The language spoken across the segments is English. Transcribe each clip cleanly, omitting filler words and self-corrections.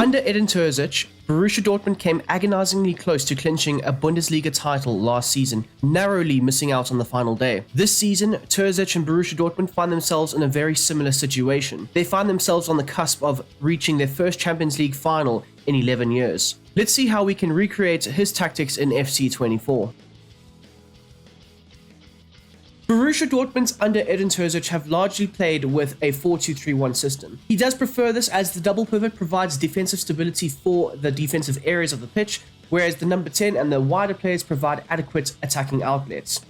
Under Edin Terzić, Borussia Dortmund came agonizingly close to clinching a Bundesliga title last season, narrowly missing out on the final day. This season, Terzić and Borussia Dortmund find themselves in a very similar situation. They find themselves on the cusp of reaching their first Champions League final in 11 years. Let's see how we can recreate his tactics in FC24. Borussia Dortmund under Edin Terzić have largely played with a 4-2-3-1 system. He does prefer this as the double pivot provides defensive stability for the defensive areas of the pitch, whereas the number 10 and the wider players provide adequate attacking outlets.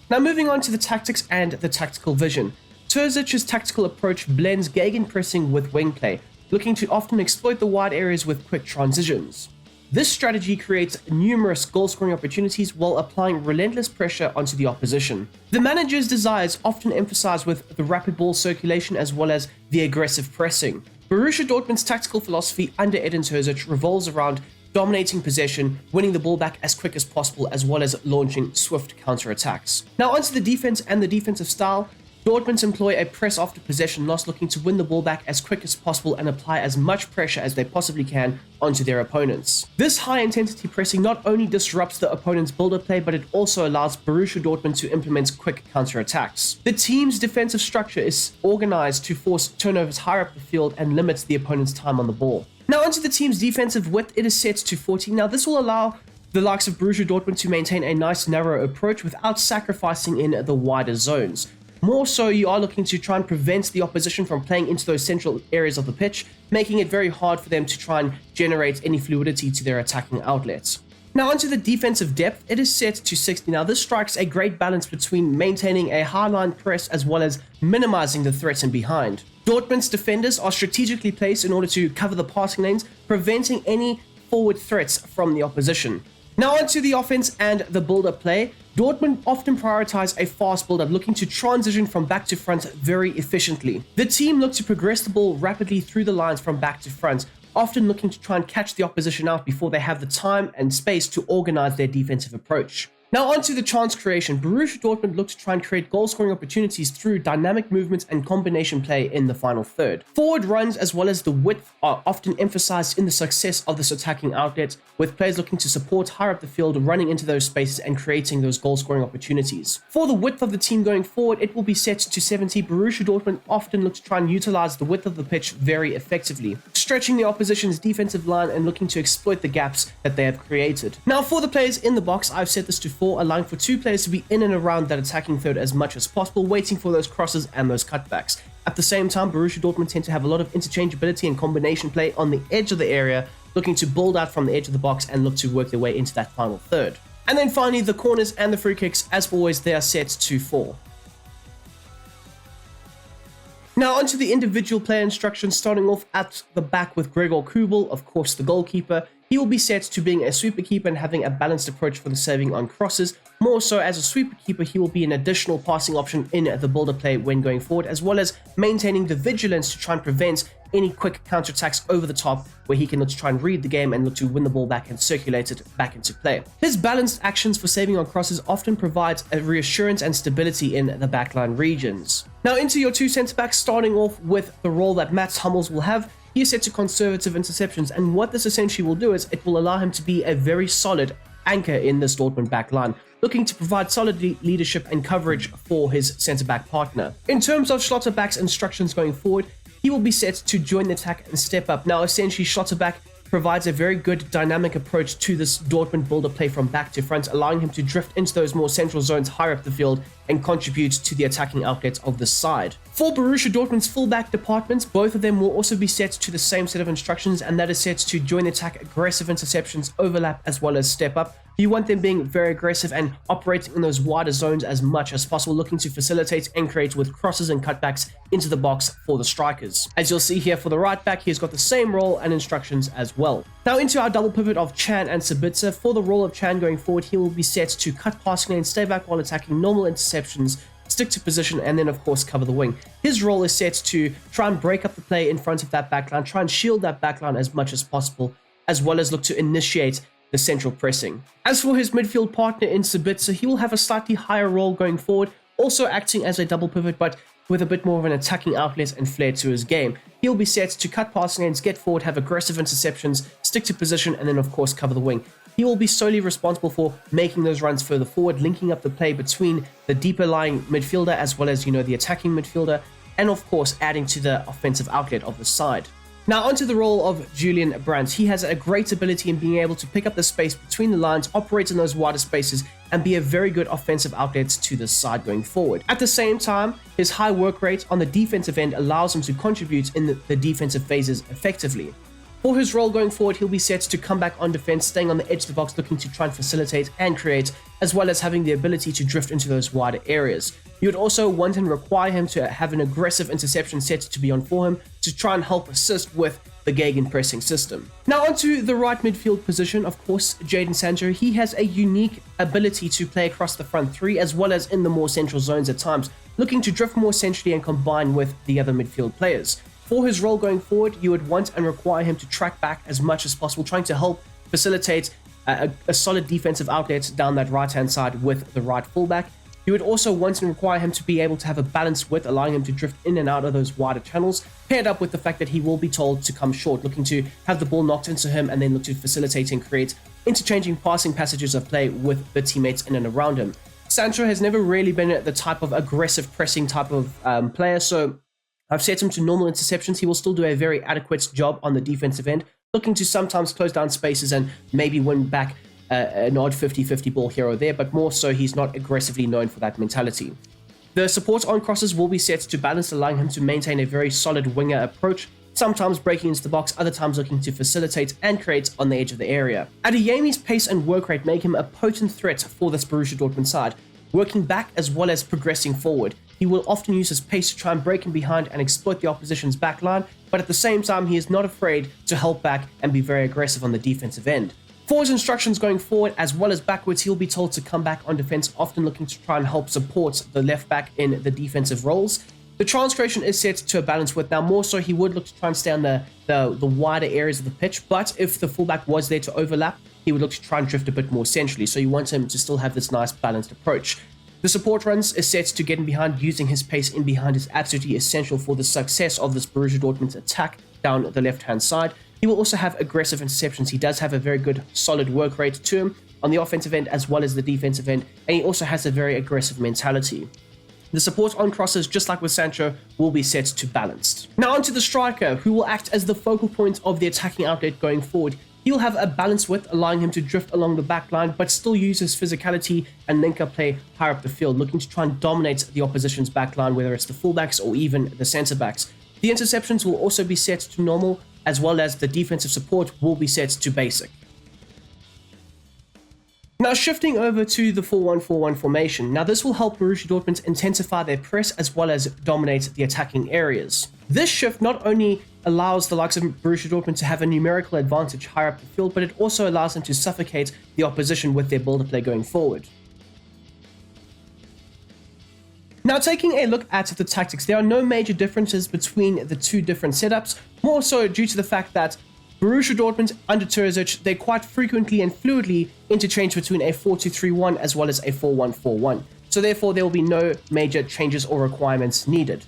Now moving on to the tactics and the tactical vision. Terzic's tactical approach blends gegenpressing with wing play, looking to often exploit the wide areas with quick transitions. This strategy creates numerous goal-scoring opportunities while applying relentless pressure onto the opposition. The manager's desires often emphasize with the rapid ball circulation as well as the aggressive pressing. Borussia Dortmund's tactical philosophy under Edin Terzić revolves around dominating possession, winning the ball back as quick as possible, as well as launching swift counter-attacks. Now onto the defense and the defensive style. Dortmund employ a press after possession loss, looking to win the ball back as quick as possible and apply as much pressure as they possibly can onto their opponents. This high-intensity pressing not only disrupts the opponent's build-up play, but it also allows Borussia Dortmund to implement quick counter-attacks. The team's defensive structure is organized to force turnovers higher up the field and limit the opponent's time on the ball. Now onto the team's defensive width, it is set to 40. Now this will allow the likes of Borussia Dortmund to maintain a nice narrow approach without sacrificing in the wider zones. More so, you are looking to try and prevent the opposition from playing into those central areas of the pitch, making it very hard for them to try and generate any fluidity to their attacking outlets. Now onto the defensive depth, it is set to 60. Now this strikes a great balance between maintaining a high-line press as well as minimizing the threats in behind. Dortmund's defenders are strategically placed in order to cover the passing lanes, preventing any forward threats from the opposition. Now onto the offense and the build-up play. Dortmund often prioritize a fast build-up, looking to transition from back to front very efficiently. The team look to progress the ball rapidly through the lines from back to front, often looking to try and catch the opposition out before they have the time and space to organize their defensive approach. Now onto the chance creation. Borussia Dortmund look to try and create goal-scoring opportunities through dynamic movements and combination play in the final third. Forward runs as well as the width are often emphasized in the success of this attacking outlet, with players looking to support higher up the field, running into those spaces and creating those goal-scoring opportunities. For the width of the team going forward, it will be set to 70. Borussia Dortmund often look to try and utilize the width of the pitch very effectively, stretching the opposition's defensive line and looking to exploit the gaps that they have created. Now for the players in the box, I've set this to 4, allowing for 2 players to be in and around that attacking third as much as possible, waiting for those crosses and those cutbacks. At the same time, Borussia Dortmund tend to have a lot of interchangeability and combination play on the edge of the area, looking to build out from the edge of the box and look to work their way into that final third. And then finally, the corners and the free kicks, as always, they are set to 4. Now onto the individual player instructions, starting off at the back with Gregor Kubel, of course the goalkeeper. He will be set to being a sweeper keeper and having a balanced approach for the saving on crosses. More so, as a sweeper keeper, he will be an additional passing option in the builder play when going forward, as well as maintaining the vigilance to try and prevent any quick counterattacks over the top, where he can look to try and read the game and look to win the ball back and circulate it back into play. His balanced actions for saving on crosses often provides a reassurance and stability in the backline regions. Now into your 2 centre-backs, starting off with the role that Mats Hummels will have. He is set to conservative interceptions, and what this essentially will do is it will allow him to be a very solid anchor in this Dortmund backline, looking to provide solid leadership and coverage for his centre-back partner. In terms of Schlotterbeck's instructions going forward, he will be set to join the attack and step up. Now essentially Schlotterbeck provides a very good dynamic approach to this Dortmund builder play from back to front, allowing him to drift into those more central zones higher up the field and contribute to the attacking outlets of the side. For Borussia Dortmund's fullback departments, both of them will also be set to the same set of instructions, and that is set to join the attack, aggressive interceptions, overlap, as well as step up. You want them being very aggressive and operating in those wider zones as much as possible, looking to facilitate and create with crosses and cutbacks into the box for the strikers. As you'll see here for the right back, he's got the same role and instructions as well. Now into our double pivot of Can and Sabitzer. For the role of Can going forward, he will be set to cut passing lanes, stay back while attacking, normal interceptions, stick to position, and then of course cover the wing. His role is set to try and break up the play in front of that backline, try and shield that backline as much as possible, as well as look to initiate the central pressing. As for his midfield partner in Sabitzer, he will have a slightly higher role going forward, also acting as a double pivot, but with a bit more of an attacking outlet and flair to his game. He'll be set to cut passing lanes, get forward, have aggressive interceptions, stick to position, and then of course cover the wing. He will be solely responsible for making those runs further forward, linking up the play between the deeper lying midfielder as well as, the attacking midfielder, and of course adding to the offensive outlet of the side. Now onto the role of Julian Brandt. He has a great ability in being able to pick up the space between the lines, operate in those wider spaces, and be a very good offensive outlet to the side going forward. At the same time, his high work rate on the defensive end allows him to contribute in the defensive phases effectively. For his role going forward, he'll be set to come back on defense, staying on the edge of the box, looking to try and facilitate and create, as well as having the ability to drift into those wider areas. You would also want and require him to have an aggressive interception set to be on for him to try and help assist with the gegenpressing system. Now onto the right midfield position, of course, Jadon Sancho. He has a unique ability to play across the front three as well as in the more central zones at times, looking to drift more centrally and combine with the other midfield players. For his role going forward, you would want and require him to track back as much as possible, trying to help facilitate a solid defensive outlet down that right-hand side with the right fullback. You would also want and require him to be able to have a balanced width, allowing him to drift in and out of those wider channels, paired up with the fact that he will be told to come short, looking to have the ball knocked into him and then look to facilitate and create interchanging passing passages of play with the teammates in and around him. Sancho has never really been the type of aggressive pressing type of player, so I've set him to normal interceptions. He will still do a very adequate job on the defensive end, looking to sometimes close down spaces and maybe win back an odd 50-50 ball here or there, but more so he's not aggressively known for that mentality. The support on crosses will be set to balance, allowing him to maintain a very solid winger approach, sometimes breaking into the box, other times looking to facilitate and create on the edge of the area. Adeyemi's pace and work rate make him a potent threat for this Borussia Dortmund side, working back as well as progressing forward. He will often use his pace to try and break in behind and exploit the opposition's backline, but at the same time he is not afraid to help back and be very aggressive on the defensive end. For his instructions going forward as well as backwards, he'll be told to come back on defense, often looking to try and help support the left back in the defensive roles. The transgression is set to a balanced width. Now more so he would look to try and stay on the wider areas of the pitch, but if the fullback was there to overlap, he would look to try and drift a bit more centrally, so you want him to still have this nice balanced approach. The support runs is set to get in behind. Using his pace in behind is absolutely essential for the success of this Borussia Dortmund's attack down the left-hand side. He will also have aggressive interceptions. He does have a very good solid work rate to him on the offensive end as well as the defensive end, and he also has a very aggressive mentality. The support on crosses, just like with Sancho, will be set to balanced. Now onto the striker, who will act as the focal point of the attacking outlet going forward. He'll have a balanced width, allowing him to drift along the back line, but still use his physicality and link-up play higher up the field, looking to try and dominate the opposition's back line, whether it's the fullbacks or even the centre-backs. The interceptions will also be set to normal, as well as the defensive support will be set to basic. Now shifting over to the 4-1-4-1 formation. Now this will help Borussia Dortmund intensify their press as well as dominate the attacking areas. This shift not only allows the likes of Borussia Dortmund to have a numerical advantage higher up the field, but it also allows them to suffocate the opposition with their build-up play going forward. Now taking a look at the tactics, there are no major differences between the two different setups, more so due to the fact that Borussia Dortmund under Terzić, they quite frequently and fluidly interchange between a 4-2-3-1 as well as a 4-1-4-1. So therefore there will be no major changes or requirements needed.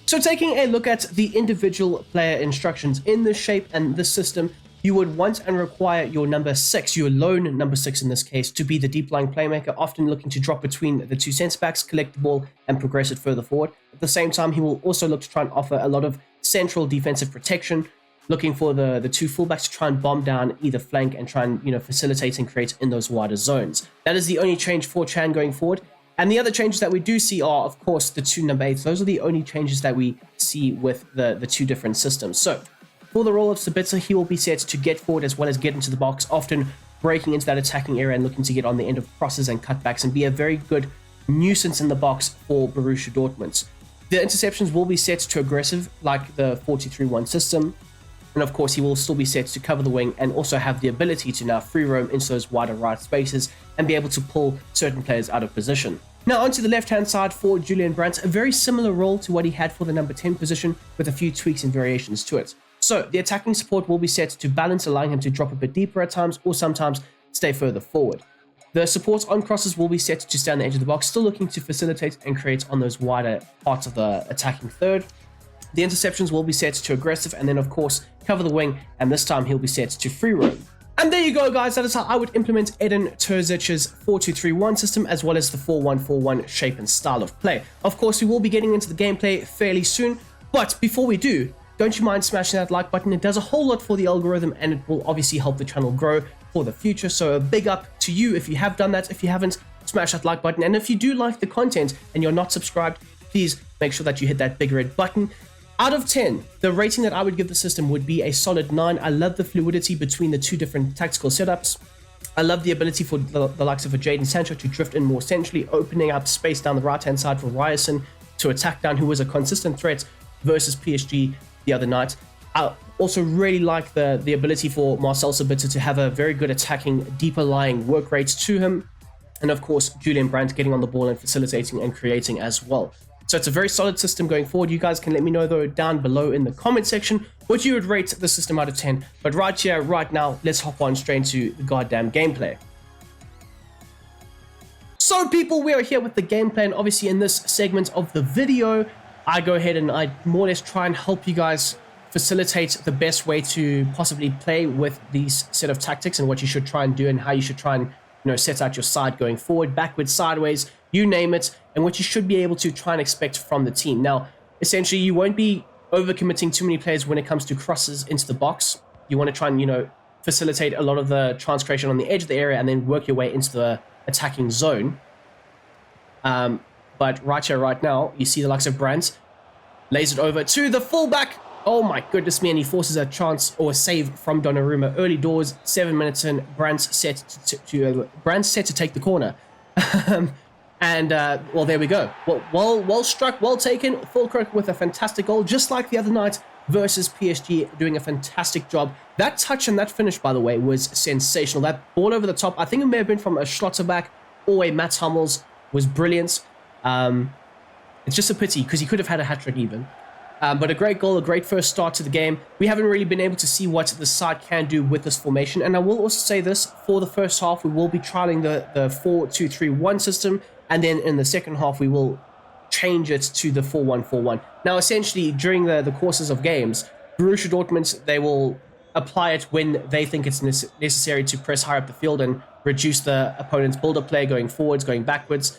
So taking a look at the individual player instructions in this shape and this system, you would want and require your number 6, your lone number 6 in this case, to be the deep-lying playmaker, often looking to drop between the two centre-backs, collect the ball, and progress it further forward. At the same time, he will also look to try and offer a lot of central defensive protection, looking for the two fullbacks to try and bomb down either flank and try and facilitate and create in those wider zones. That is the only change for Chan going forward. And the other changes that we do see are, of course, the two number 8s. Those are the only changes that we see with the two different systems. So for the role of Sabitzer, he will be set to get forward as well as get into the box, often breaking into that attacking area and looking to get on the end of crosses and cutbacks and be a very good nuisance in the box for Borussia Dortmund. The interceptions will be set to aggressive, like the 4-2-3-1 system. And of course, he will still be set to cover the wing and also have the ability to now free roam into those wider right spaces and be able to pull certain players out of position. Now onto the left-hand side for Julian Brandt, a very similar role to what he had for the number 10 position with a few tweaks and variations to it. So the attacking support will be set to balance, allowing him to drop a bit deeper at times or sometimes stay further forward. The supports on crosses will be set to stay on the edge of the box, still looking to facilitate and create on those wider parts of the attacking third. The interceptions will be set to aggressive, and then of course cover the wing, and this time he'll be set to free roam. And there you go, guys. That is how I would implement Edin Terzic's 4-2-3-1 system, as well as the 4-1-4-1 shape and style of play. Of course, we will be getting into the gameplay fairly soon, but before we do, don't you mind smashing that like button? It does a whole lot for the algorithm, and it will obviously help the channel grow for the future. So a big up to you if you have done that. If you haven't, smash that like button. And if you do like the content and you're not subscribed, please make sure that you hit that big red button. Out of 10, the rating that I would give the system would be a solid 9. I love the fluidity between the two different tactical setups. I love the ability for the likes of a Jadon Sancho to drift in more centrally, opening up space down the right-hand side for Ryerson to attack down, who was a consistent threat versus PSG the other night. I also really like the ability for Marcel Sabitzer to have a very good attacking, deeper lying work rate to him. And of course, Julian Brandt getting on the ball and facilitating and creating as well. So it's a very solid system going forward. You guys can let me know though down below in the comment section what you would rate the system out of 10. But right here, right now, let's hop on straight into the goddamn gameplay. So people, we are here with the gameplay, and obviously in this segment of the video, I go ahead and I more or less try and help you guys facilitate the best way to possibly play with these set of tactics and what you should try and do and how you should try and set out your side going forward, backwards, sideways, you name it, and what you should be able to try and expect from the team. Now, essentially, you won't be overcommitting too many players when it comes to crosses into the box. You want to try and, facilitate a lot of the transgression on the edge of the area and then work your way into the attacking zone. But right here, right now, you see the likes of Brandt lays it over to the fullback. Oh my goodness me, and he forces a chance or a save from Donnarumma. Early doors, 7 minutes in, Brandt's set to take the corner. Well, there we go. Well struck, well taken. Fulkrug with a fantastic goal, just like the other night versus PSG, doing a fantastic job. That touch and that finish, by the way, was sensational. That ball over the top, I think it may have been from a Schlotterbeck or a Mats Hummels, was brilliant. It's just a pity because he could have had a hat-trick even. But a great goal, a great first start to the game. We haven't really been able to see what the side can do with this formation. And I will also say this, for the first half, we will be trialing the 4-2-3-1 system. And then in the second half, we will change it to the 4-1-4-1. Now, essentially, during the courses of games, Borussia Dortmund, they will apply it when they think it's necessary to press higher up the field and reduce the opponent's build-up play, going forwards, going backwards.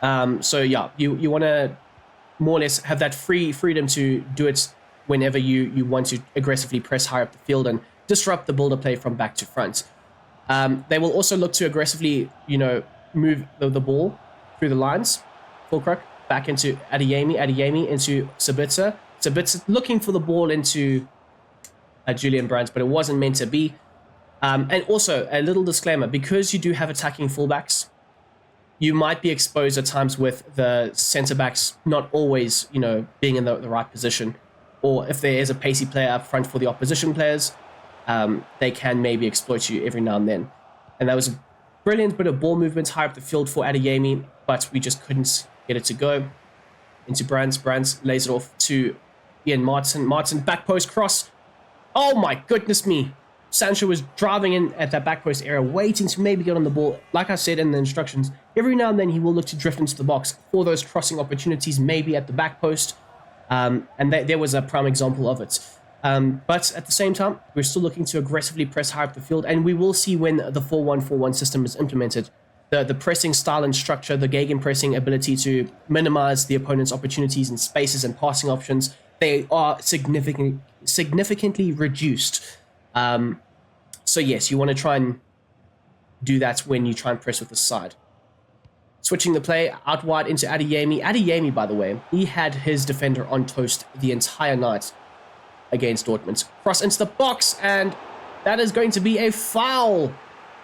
So yeah, you want to more or less have that freedom to do it whenever you want to aggressively press higher up the field and disrupt the build-up play from back to front. They will also look to aggressively, move the ball through the lines. Fulkrug back into Adeyemi into Sabitzer. Sabitzer looking for the ball into Julian Brandt, but it wasn't meant to be. And also, a little disclaimer, because you do have attacking fullbacks, you might be exposed at times with the centre-backs not always, being in the right position. Or if there is a pacey player up front for the opposition players, they can maybe exploit you every now and then. And that was a brilliant bit of ball movement high up the field for Adeyemi, but we just couldn't get it to go. Into Brandt. Brandt lays it off to Ian Martin. Martin, back post cross. Oh my goodness me. Sancho was driving in at that back post area, waiting to maybe get on the ball. Like I said in the instructions, every now and then he will look to drift into the box for those crossing opportunities, maybe at the back post. And there was a prime example of it. But at the same time, we're still looking to aggressively press high up the field, and we will see when the 4-1-4-1 system is implemented. The pressing style and structure, the gegenpressing ability to minimize the opponent's opportunities and spaces and passing options, they are significantly reduced. So yes, you want to try and do that when you try and press with the side. Switching the play out wide into Adeyemi. Adeyemi, by the way, he had his defender on toast the entire night against Dortmund. Cross into the box, and that is going to be a foul.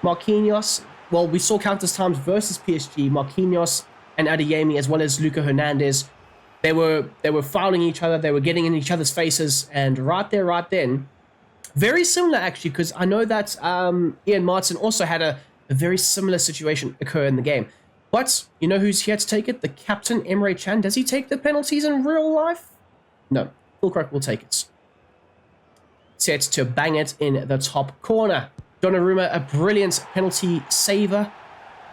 Marquinhos, well, we saw countless times versus PSG, Marquinhos and Adeyemi, as well as Luca Hernandez, they were fouling each other, they were getting in each other's faces, and right then, very similar actually, because I know that Ian Martin also had a very similar situation occur in the game. But you know who's here to take it? The captain, Emre Can. Does he take the penalties in real life? No. Fulkrug will take it. Set to bang it in the top corner. Donnarumma, a brilliant penalty saver,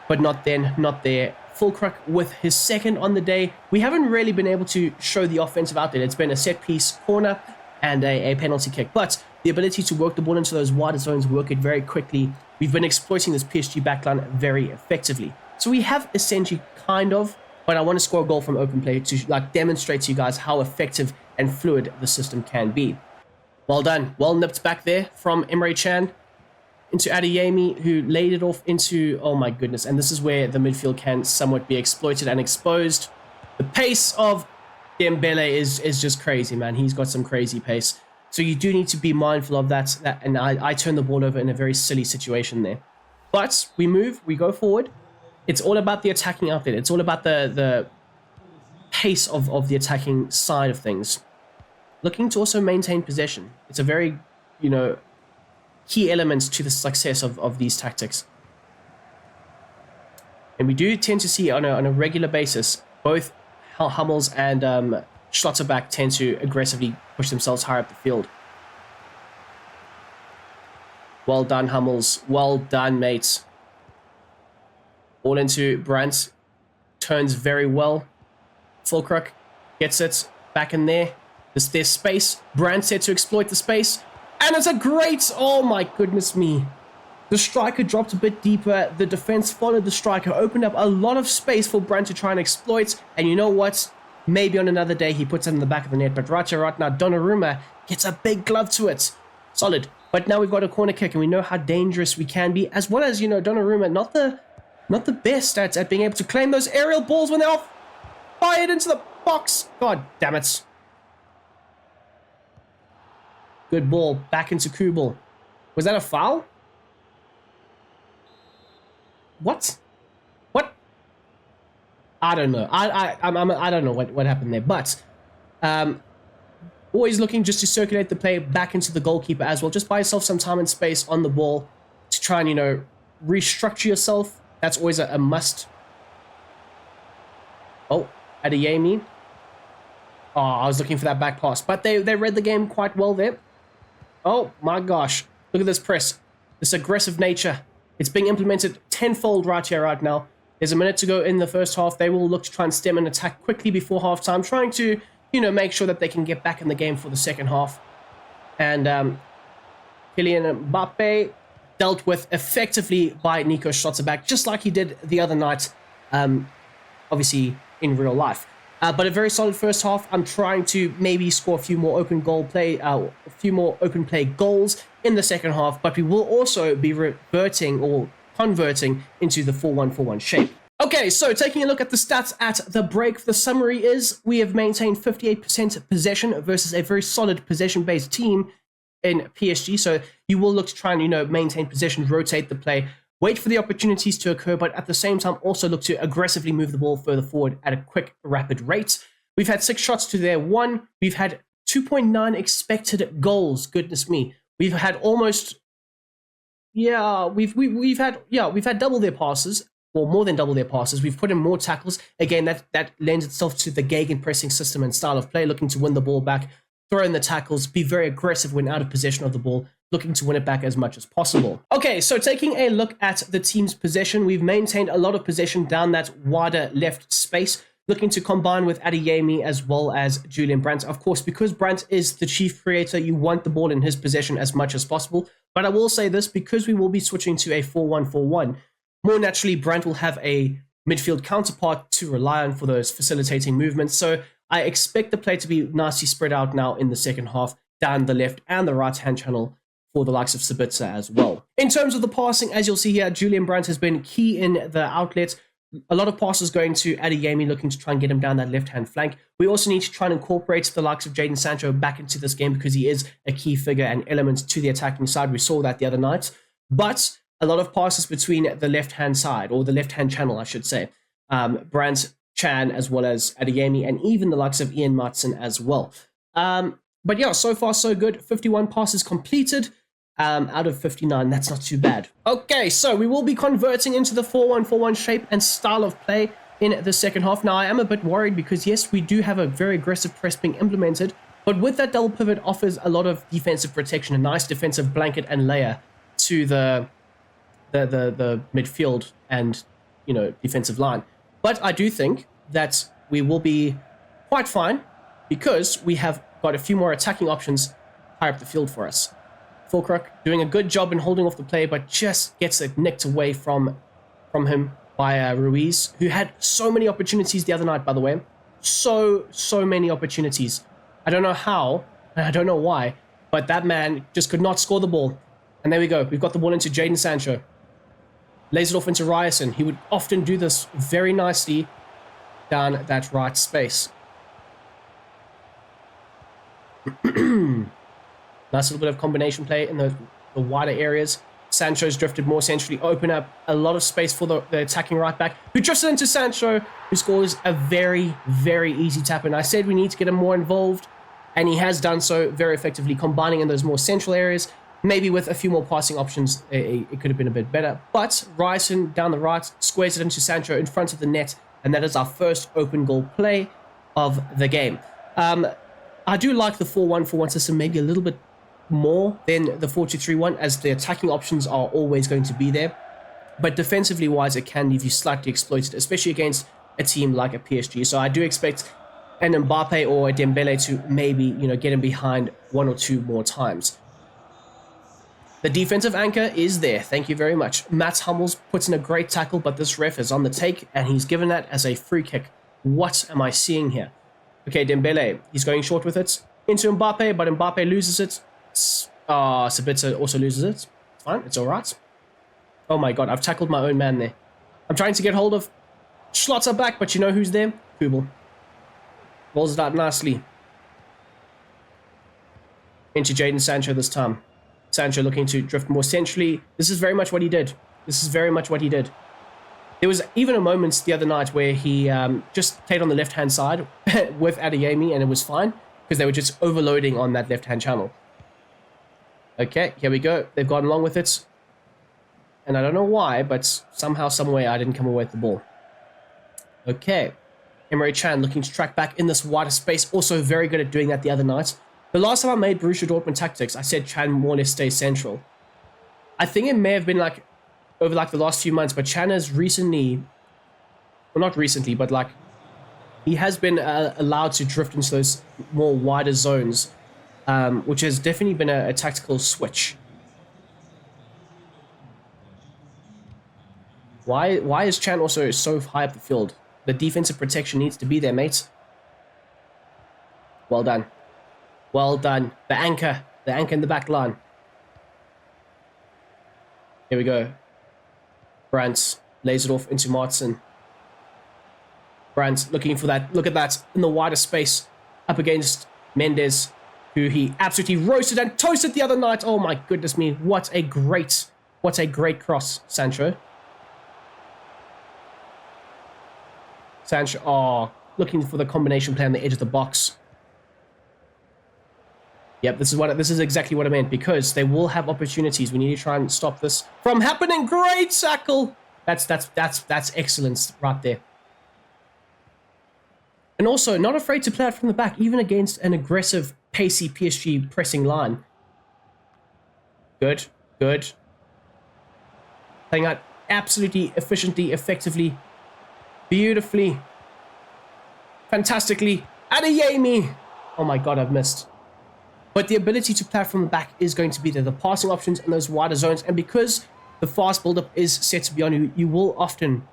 but not there. Fulkrug with his second on the day. We haven't really been able to show the offensive outlet. It's been a set-piece corner and a penalty kick, but the ability to work the ball into those wider zones, work it very quickly. We've been exploiting this PSG backline very effectively. So we have essentially kind of, but I want to score a goal from open play to like demonstrate to you guys how effective and fluid the system can be. Well done. Well nipped back there from Emre Can into Adeyemi, who laid it off into, oh my goodness, and this is where the midfield can somewhat be exploited and exposed. The pace of Dembele is just crazy, man. He's got some crazy pace. So you do need to be mindful of that and I turned the ball over in a very silly situation there. But we move, we go forward. It's all about the attacking outlet. It's all about the pace of the attacking side of things. Looking to also maintain possession. It's a very, key elements to the success of these tactics. And we do tend to see on a regular basis, both Hummels and Schlotterbeck tend to aggressively push themselves higher up the field. Well done, Hummels. Well done, mate. All into Brandt. Turns very well. Fulkrug gets it back in there. There's space. Brandt set to exploit the space. And it's a great, oh my goodness me. The striker dropped a bit deeper. The defense followed the striker, opened up a lot of space for Brandt to try and exploit. And you know what? Maybe on another day he puts it in the back of the net. But right now, Donnarumma gets a big glove to it. Solid. But now we've got a corner kick and we know how dangerous we can be. As well as, Donnarumma, not the best at being able to claim those aerial balls when they're fired into the box. God damn it. Good ball, back into Kubel. Was that a foul? What? I don't know. I don't know what happened there. But always looking just to circulate the play back into the goalkeeper as well. Just buy yourself some time and space on the ball to try and restructure yourself. That's always a must. Oh, Adeyemi. Oh, I was looking for that back pass, but they read the game quite well there. Oh my gosh, look at this press, this aggressive nature. It's being implemented tenfold right here, right now. There's a minute to go in the first half. They will look to try and stem an attack quickly before halftime, trying to, make sure that they can get back in the game for the second half. And Kylian Mbappe dealt with effectively by Nico Schlotterbeck, just like he did the other night, obviously in real life. But a very solid first half. I'm trying to maybe score a few more open play goals in the second half, but we will also be reverting or converting into the 4-1-4-1 shape. Okay, so taking a look at the stats at the break, the summary is we have maintained 58% possession versus a very solid possession-based team in PSG. So you will look to try and, maintain possession, rotate the play, wait for the opportunities to occur, but at the same time also look to aggressively move the ball further forward at a quick, rapid rate. We've had 6 shots to their 1. We've had 2.9 expected goals. Goodness me. We've had almost, we've had double their passes, or more than double their passes. We've put in more tackles. Again, that lends itself to the gegenpressing system and style of play, looking to win the ball back, throw in the tackles, be very aggressive when out of possession of the ball, looking to win it back as much as possible. Okay, so taking a look at the team's possession, we've maintained a lot of possession down that wider left space, looking to combine with Adeyemi as well as Julian Brandt. Of course, because Brandt is the chief creator, you want the ball in his possession as much as possible. But I will say this, because we will be switching to a 4-1-4-1, more naturally, Brandt will have a midfield counterpart to rely on for those facilitating movements. So I expect the play to be nicely spread out now in the second half, down the left and the right-hand channel for the likes of Sabitzer as well. In terms of the passing, as you'll see here, Julian Brandt has been key in the outlet. A lot of passes going to Adeyemi, looking to try and get him down that left-hand flank. We also need to try and incorporate the likes of Jadon Sancho back into this game because he is a key figure and element to the attacking side. We saw that the other night. But a lot of passes between the left-hand side, or the left-hand channel, I should say. Brandt, Chan, as well as Adeyemi, and even the likes of Ian Maatsen as well. But yeah, so far so good. 51 passes completed. Out of 59, that's not too bad. Okay, so we will be converting into the 4-1-4-1 shape and style of play in the second half. Now, I am a bit worried because, yes, we do have a very aggressive press being implemented, but with that double pivot offers a lot of defensive protection, a nice defensive blanket and layer to the midfield and, defensive line. But I do think that we will be quite fine because we have got a few more attacking options higher up the field for us. Fulcrook doing a good job in holding off the play, but just gets it nicked away from him by Ruiz, who had so many opportunities the other night, by the way. So many opportunities. I don't know how, and I don't know why, but that man just could not score the ball. And there we go. We've got the ball into Jadon Sancho. Lays it off into Ryerson. He would often do this very nicely down that right space. Nice little bit of combination play in the wider areas. Sancho's drifted more centrally, open up a lot of space for the attacking right back, who drifts it into Sancho, who scores a very, very easy tap. And I said we need to get him more involved, and he has done so very effectively, combining in those more central areas. Maybe with a few more passing options, it could have been a bit better. But Ryerson down the right squares it into Sancho in front of the net, and that is our first open goal play of the game. I do like the 4-1-4-1 system maybe a little bit more than the 4-2-3-1, as the attacking options are always going to be there. But defensively wise, it can leave you slightly exploited, especially against a team like a PSG. So I do expect an Mbappe or a Dembele to maybe, get him behind one or two more times. The defensive anchor is there. Thank you very much. Mats Hummels puts in a great tackle, but this ref is on the take, and he's given that as a free kick. What am I seeing here? Okay, Dembele, he's going short with it into Mbappe, but Mbappe loses it. Sabitzer also loses it. It's fine. It's all right. Oh my god, I've tackled my own man there. I'm trying to get hold of Schlotter back, but you know who's there? Kubel. Rolls it out nicely. Into Jadon Sancho this time. Sancho looking to drift more centrally. This is very much what he did. There was even a moment the other night where he just played on the left-hand side with Adeyemi, and it was fine because they were just overloading on that left-hand channel. Okay, here we go. They've gone along with it. And I don't know why, but somehow, someway, I didn't come away with the ball. Okay. Emre Can looking to track back in this wider space. Also very good at doing that the other night. The last time I made Borussia Dortmund tactics, I said Can more or less stay central. I think it may have been over the last few months, but Can has recently, well, not recently, but he has been allowed to drift into those more wider zones, which has definitely been a tactical switch. Why is Can also so high up the field? The defensive protection needs to be there, mates. Well done. Well done. The anchor in the back line. Here we go. Brandt lays it off into Martson. Brandt looking for that. Look at that in the wider space up against Mendes, who he absolutely roasted and toasted the other night. Oh my goodness me. What a great cross, Sancho. Sancho, looking for the combination play on the edge of the box. Yep, this is exactly what I meant, because they will have opportunities. We need to try and stop this from happening. Great tackle. That's excellence right there. And also, not afraid to play out from the back, even against an aggressive, pacey PSG pressing line. Good. Playing out absolutely efficiently, effectively, beautifully, fantastically. Adeyemi. Oh my god, I've missed. But the ability to play from the back is going to be there. The passing options in those wider zones. And because the fast build-up is set to be on you, you will often,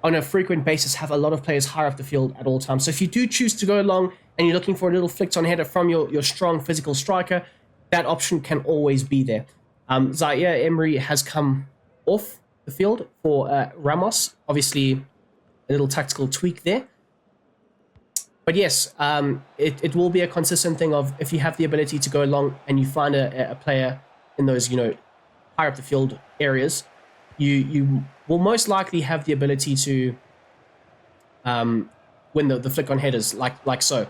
on a frequent basis, have a lot of players higher up the field at all times. So if you do choose to go along and you're looking for a little flicked-on header from your strong physical striker, that option can always be there. Zaire Emery has come off the field for Ramos. Obviously, a little tactical tweak there. But yes, it will be a consistent thing of, if you have the ability to go along and you find a player in those, higher up the field areas, you will most likely have the ability to win the flick on headers like so.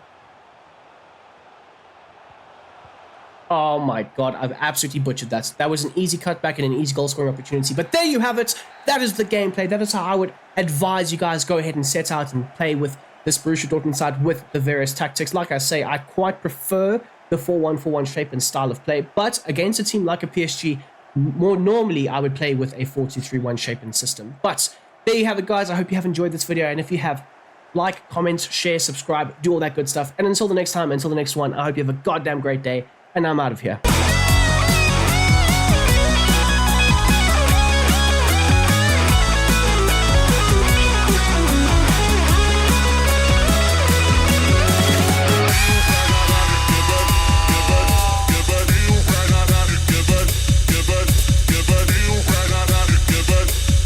Oh my god, I've absolutely butchered that. That was an easy cutback and an easy goal scoring opportunity. But there you have it. That is the gameplay. That is how I would advise you guys go ahead and set out and play with this Borussia Dortmund side with the various tactics. Like I say, I quite prefer the 4-1-4-1 shape and style of play. But against a team like a PSG, More normally, I would play with a 4-2-3-1 shape and system. But there you have it, guys. I hope you have enjoyed this video. And if you have, like, comment, share, subscribe, do all that good stuff. And until the next time, until the next one, I hope you have a goddamn great day. And I'm out of here.